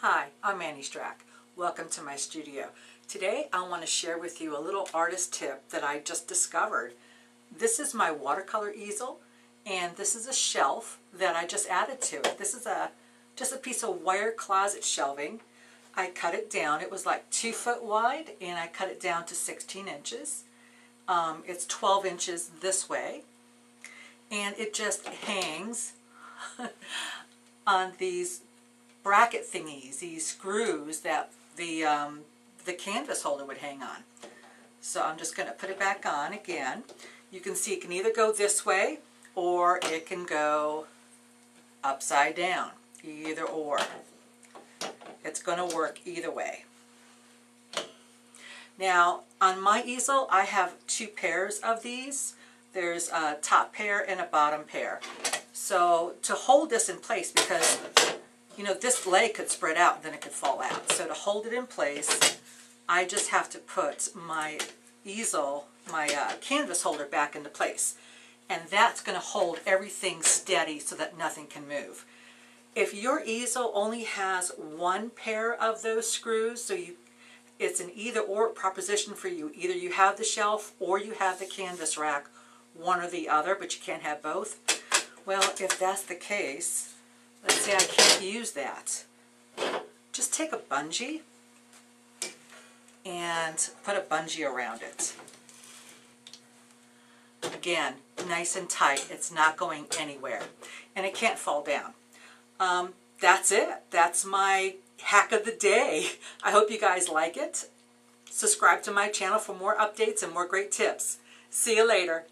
Hi, I'm Annie Strack. Welcome to my studio. Today I want to share with you a little artist tip that I just discovered. This is my watercolor easel, and this is a shelf that I just added to it. This is just a piece of wire closet shelving. I cut it down. It was like 2 foot wide, and I cut it down to 16 inches. It's 12 inches this way, and it just hangs on these bracket thingies, these screws that the canvas holder would hang on. So I'm just going to put it back on again. You can see it can either go this way or it can go upside down, either or. It's going to work either way. Now on my easel I have 2 pairs of these. There's a top pair and a bottom pair. So to hold this in place, because you know, this leg could spread out and then it could fall out. So to hold it in place, I just have to put my easel, my canvas holder back into place. And that's going to hold everything steady so that nothing can move. If your easel only has 1 pair of those screws, so it's an either or proposition for you. Either you have the shelf or you have the canvas rack, one or the other, but you can't have both. Well, if that's the case, let's say I can't use that. Just take a bungee and put a bungee around it. Again, nice and tight. It's not going anywhere. And it can't fall down. That's it. That's my hack of the day. I hope you guys like it. Subscribe to my channel for more updates and more great tips. See you later.